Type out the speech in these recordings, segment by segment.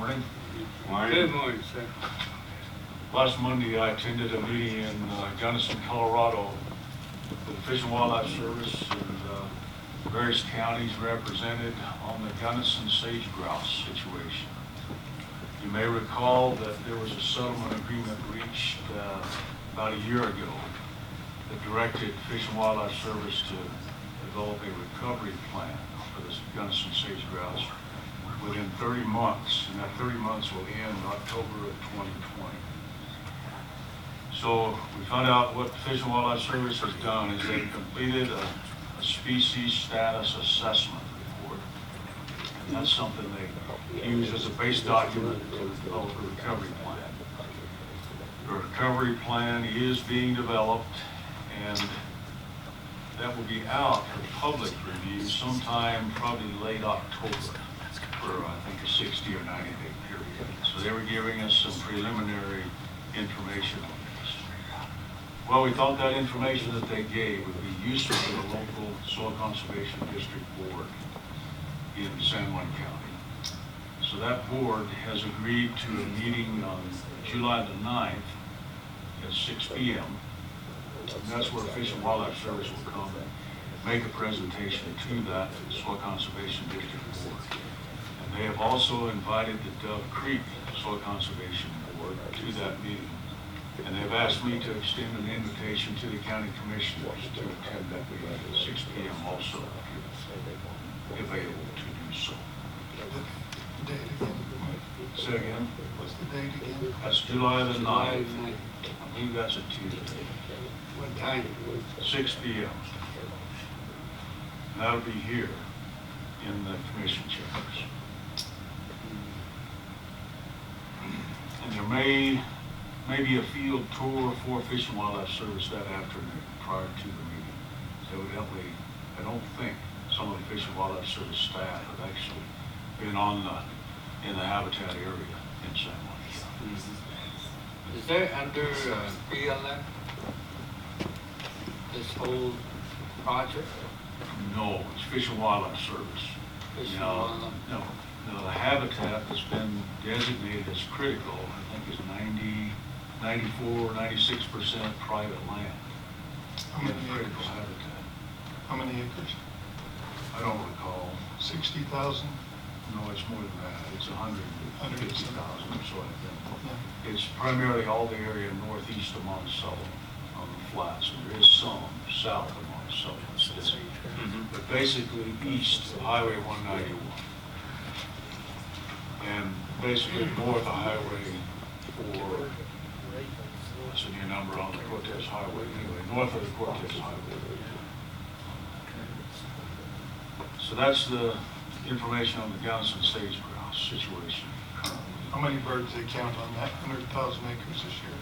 morning. Good morning, sir. Last Monday, I attended a meeting in Gunnison, Colorado with the Fish and Wildlife Service and various counties represented on the Gunnison sage grouse situation. You may recall that there was a settlement agreement reached about a year ago that directed Fish and Wildlife Service to develop a recovery plan for this Gunnison sage grouse within 30 months, and that 30 months will end October of 2020. So we found out what the Fish and Wildlife Service has done is they've completed a species status assessment report, and that's something they use as a base document to develop a recovery plan. The recovery plan is being developed, and that will be out for public review sometime probably late October for I think a 60 or 90 day period. So they were giving us some preliminary information on this. Well, we thought that information that they gave would be useful to the local Soil Conservation District Board in San Juan County. So that board has agreed to a meeting on July the 9th at 6 p.m. And that's where Fish and Wildlife Service will come and make a presentation to that Soil Conservation District Board. And they have also invited the Dove Creek Soil Conservation Board to that meeting. And they've asked me to extend an invitation to the county commissioners to attend that meeting at 6 p.m. also, if available to do so. The date again? Say again? What's the date again? That's July the 9th. I believe that's a Tuesday. What time? 6 p.m. And that'll be here in the commission chambers. And there may be a field tour for Fish and Wildlife Service that afternoon prior to the meeting. So evidently, I don't think some of the Fish and Wildlife Service staff have actually been in the habitat area in San Juan County. Is there under BLM, this whole project? No, it's Fish and Wildlife Service. Fish and Now, Wildlife? no, the habitat that's been designated as critical, I think is 94, 96% private land. How many Critical acres? habitat. How many acres? I don't recall. 60,000? No, it's more than that. It's 150,000 or so, I think. Yeah. It's primarily all the area northeast of Monticello on the flats. There is some south of Monticello. But basically east of Highway 191. And basically north of Highway 4, that's a new number on the Cortez Highway anyway, north of the Cortez Highway. So that's the information on the Gunnison sage grouse situation currently. How many birds they count on that 100,000 acres this year?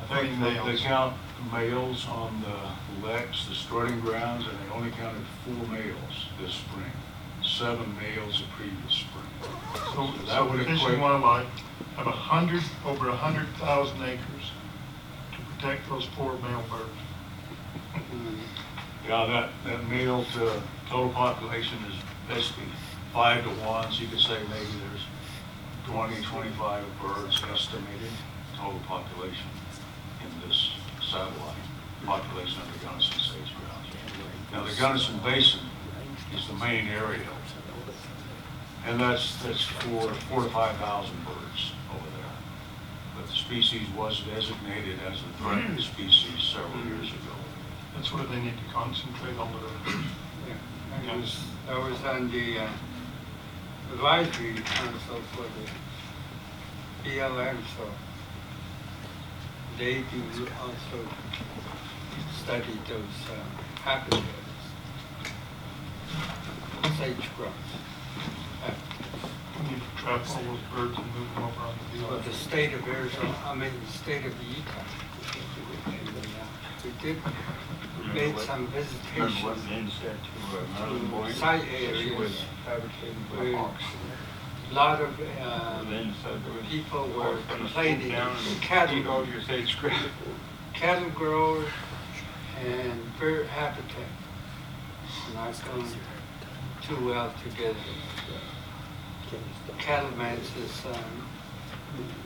I think they count males on the leks, the strutting grounds, and they only counted 4 males this spring. 7 males the previous spring. So would Fish equate- and Wildlife have over 100,000 acres to protect those 4 male birds. Yeah, that male to total population is basically 5 to 1, so you could say maybe there's 20, 25 birds estimated total population in this satellite population of the Gunnison sage grouse. Now the Gunnison Basin is the main area, and that's for 4,000 to 5,000 birds over there. But the species was designated as a threatened species several years ago. That's where they need to concentrate on the Yeah, I was on the advisory council for the BLM, so they do also study those habitats, sage grouse. We need to trap all those birds and move them over on the For field. the state of Arizona, the state of Utah. We did made some visitations to site areas where a lot of people were complaining, cattle growers and bird habitat not going too well together. cattlemen is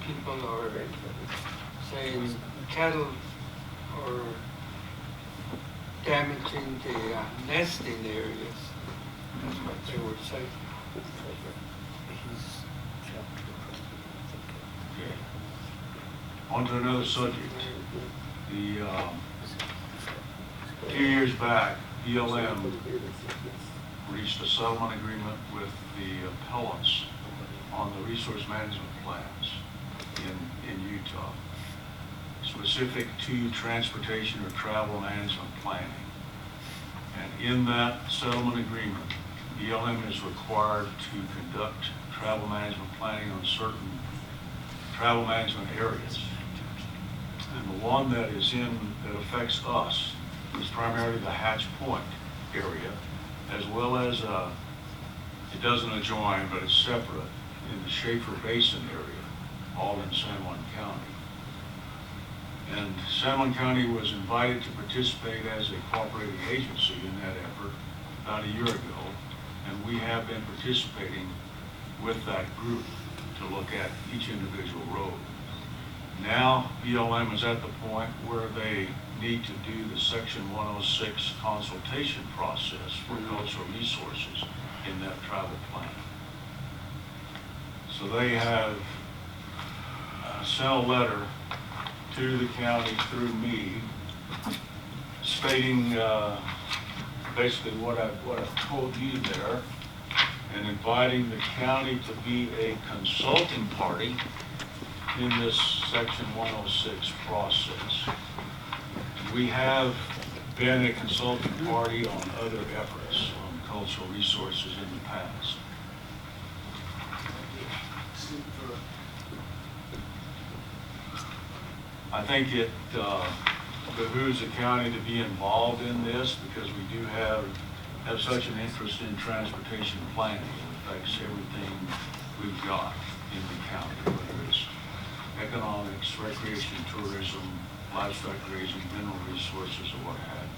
people are saying cattle are damaging the nesting areas. That's what they were saying. Okay. On to another subject. The 2 years back, BLM reached a settlement agreement with the appellants on the resource management plans in Utah, specific to transportation or travel management planning. And in that settlement agreement, BLM is required to conduct travel management planning on certain travel management areas. And the one that affects us is primarily the Hatch Point area, as well as, it doesn't adjoin, but it's separate in the Schaefer Basin area, all in San Juan County. And San Juan County was invited to participate as a cooperating agency in that effort about a year ago, and we have been participating with that group to look at each individual road. Now, BLM is at the point where they need to do the Section 106 consultation process for cultural resources in that travel plan. So they have sent a letter to the county through me stating basically what I've told you there, and inviting the county to be a consulting party in this Section 106 process. We have been a consulting party on other efforts on cultural resources in the past. I think it behooves the county to be involved in this because we do have such an interest in transportation planning. It affects everything we've got in the county, whether it's economics, recreation, tourism, livestock grazing, mineral resources, or what have you.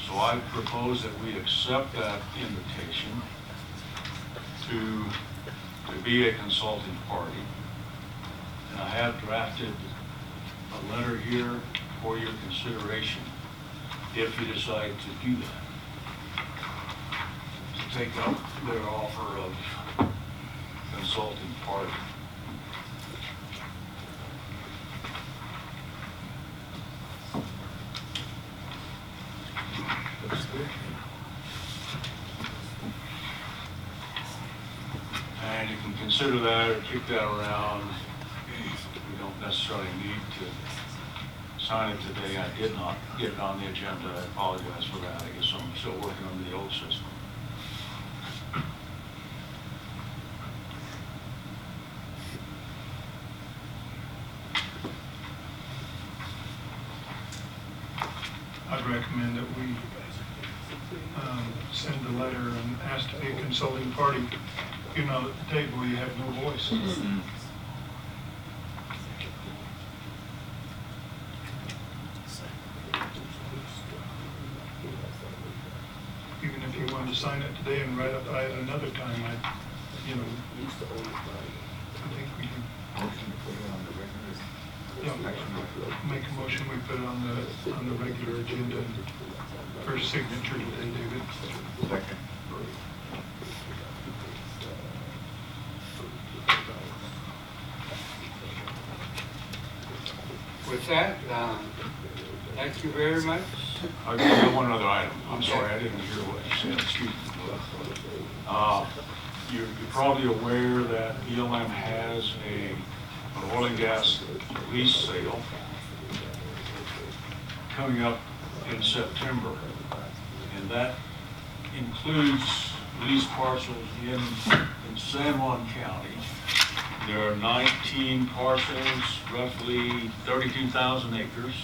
So I propose that we accept that invitation to be a consulting party. And I have drafted a letter here for your consideration if you decide to do that. To take up their offer of consulting party. And you can consider that or kick that around. We don't necessarily need to sign it today. I did not get it on the agenda. I apologize for that. I guess I'm still working on the old system. I'd recommend that we send a letter and ask to be a consulting party. You know, at the table you have no voice. Even if you wanted to sign it today and write up at another time, I think we can. Yeah, make a motion, we put it on the regular agenda for signature today, David. Second. With that, thank you very much. I've got one other item. I'm sorry, I didn't hear what you said. Excuse me. You're probably aware that BLM has an oil and gas lease sale coming up in September, and that includes lease parcels in San Juan County. There are 19 parcels, roughly 32,000 acres,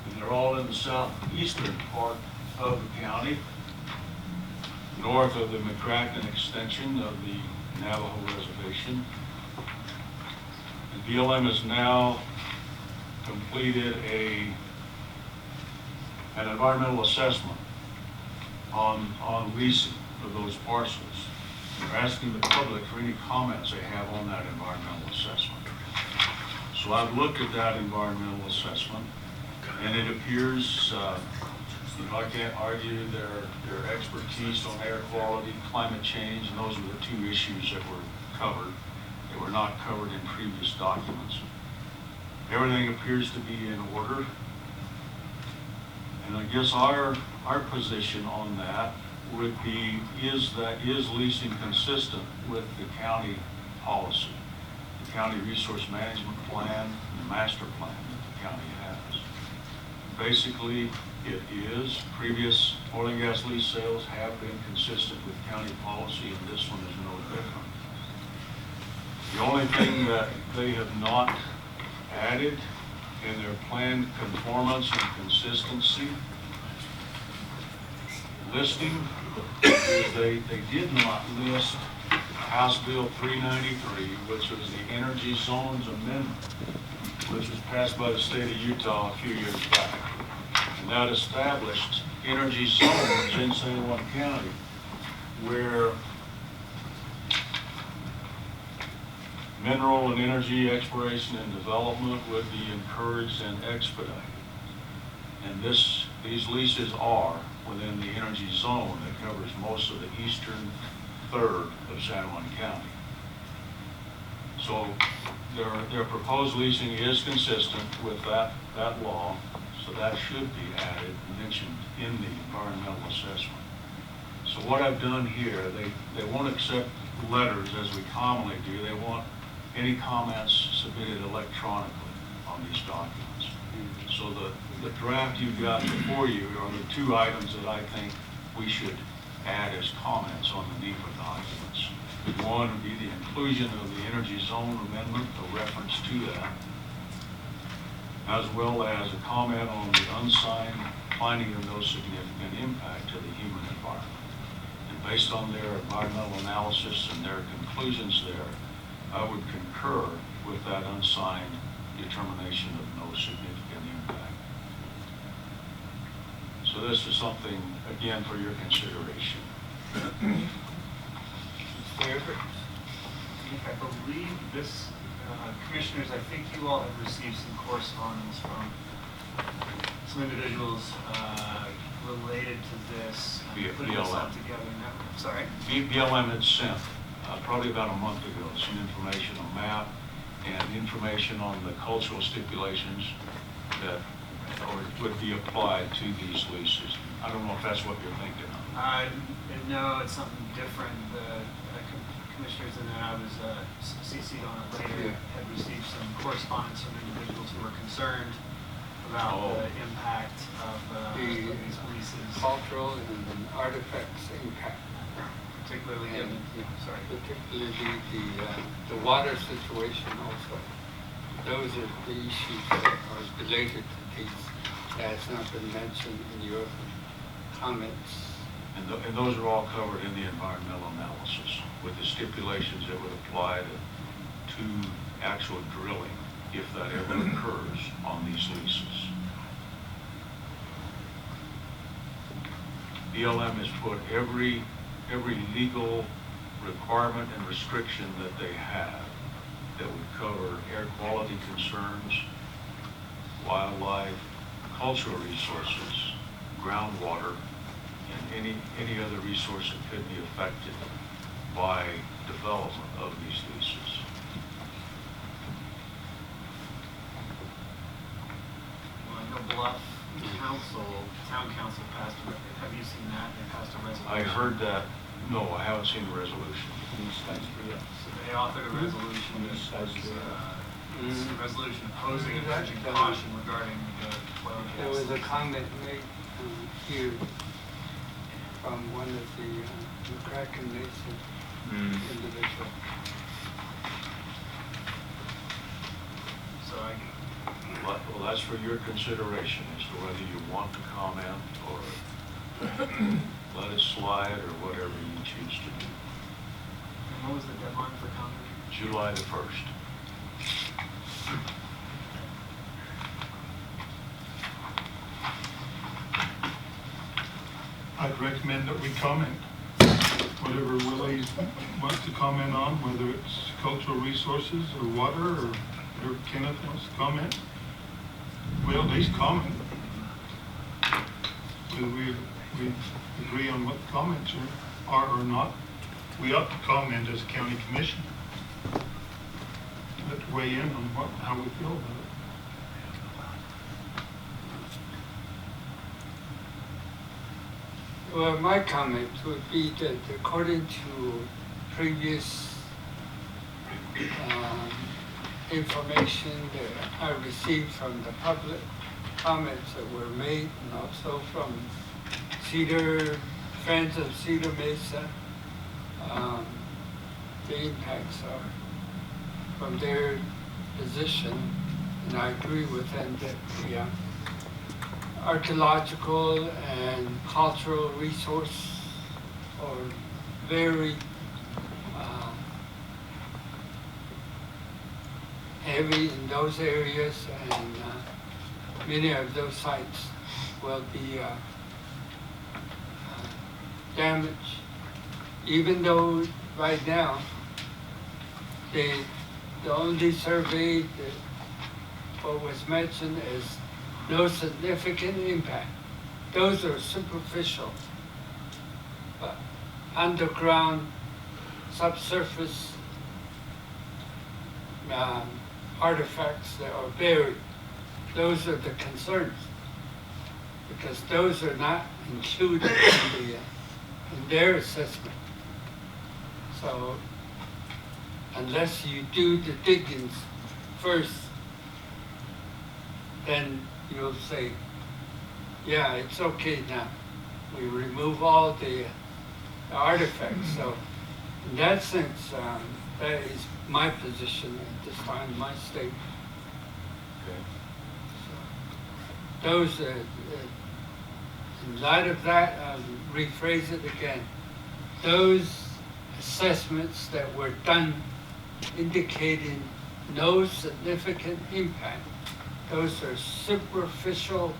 and they're all in the southeastern part of the county, north of the McCracken extension of the Navajo Reservation. And BLM has now completed an environmental assessment on leasing of those parcels. They're asking the public for any comments they have on that environmental assessment. So I've looked at that environmental assessment, and it appears, I can't argue their expertise on air quality, climate change, and those were the two issues that were covered. They were not covered in previous documents. Everything appears to be in order. And I guess our position on that would be, is leasing consistent with the county policy, the county resource management plan, the master plan that the county has? Basically, it is. Previous oil and gas lease sales have been consistent with county policy, and this one is no different. The only thing that they have not added in their planned conformance and consistency listing is they did not list House Bill 393, which was the Energy Zones Amendment, which was passed by the state of Utah a few years back. And that established energy zones in San Juan County where mineral and energy exploration and development would be encouraged and expedited. And these leases are within the energy zone that covers most of the eastern third of San Juan County. So their proposed leasing is consistent with that law, so that should be added and mentioned in the environmental assessment. So what I've done here, they won't accept letters as we commonly do. They want any comments submitted electronically on these documents. So the draft you've got before you are the two items that I think we should add as comments on the NEPA documents. One would be the inclusion of the energy zone amendment, a reference to that, as well as a comment on the unsigned finding of no significant impact to the human environment. And based on their environmental analysis and their conclusions there, I would concur with that unsigned determination of no significant impact. So this is something, again, for your consideration. I believe this, commissioners, I think you all have received some correspondence from some individuals related to this. Putting this all together now. Sorry? BLM had sent, probably about a month ago, some information, a map, and information on the cultural stipulations that would be applied to these leases. I don't know if that's what you're thinking of. No, it's something different. The commissioners and I was CC'd on it later, had received some correspondence from individuals who were concerned about the impact of these leases. Cultural and artifacts impact. Particularly, particularly the water situation also. Those are the issues that are related to these that has not been mentioned in your comments. And those are all covered in the environmental analysis with the stipulations that would apply to actual drilling if that ever occurs on these leases. BLM has put every legal requirement and restriction that they have that would cover air quality concerns, wildlife, cultural resources, groundwater, and any other resource that could be affected by development of these leases. well, I know Bluff Town Council passed, have you seen that? They passed a resolution. I heard that. No, I haven't seen the resolution. So they authored a resolution that was a resolution opposing and urging caution regarding the oil and gas. There was a comment made here from one of the McCracken Nation individual. So Well, that's for your consideration as to whether you want to comment or let it slide or whatever you choose to do. and what was the deadline for comment? July the 1st. I'd recommend that we comment. whatever Willie wants to comment on, whether it's cultural resources or water or whatever Kenneth wants to comment. We'll at least comment. Whether we agree on what the comments are or not. We ought to comment as a county commission. Let's weigh in on how we feel about it. Well, my comment would be that according to previous information that I received from the public, comments that were made, and also from Friends of Cedar Mesa, the impacts are from their position, and I agree with them that the archaeological and cultural resource are very heavy in those areas, and many of those sites will be damaged, even though right now the only survey that what was mentioned is no significant impact. Those are superficial, but underground, subsurface artifacts that are buried, those are the concerns, because those are not included in their assessment. So unless you do the diggings first, then you'll say, yeah, it's okay now. We remove all the artifacts. So in that sense, that is my position at this time, my statement. So those, in light of that, I'll rephrase it again. Those assessments that were done indicating no significant impact, those are superficial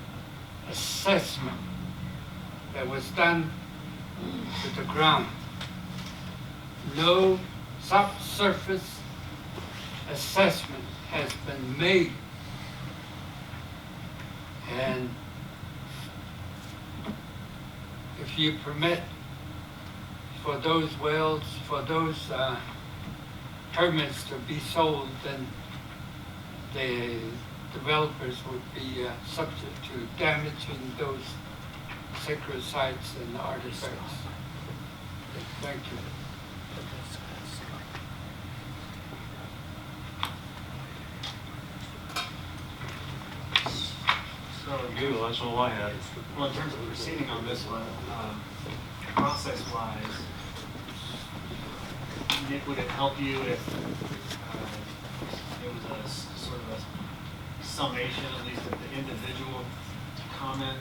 assessment that was done to the ground. No subsurface assessment has been made. And if you permit for those wells, for those permits to be sold, then the developers would be subject to damaging those sacred sites and artifacts. Thank you. You, that's all I had. Well, in terms of proceeding on this one, process-wise, Nick, would it help you if it was a sort of a summation, at least of the individual comments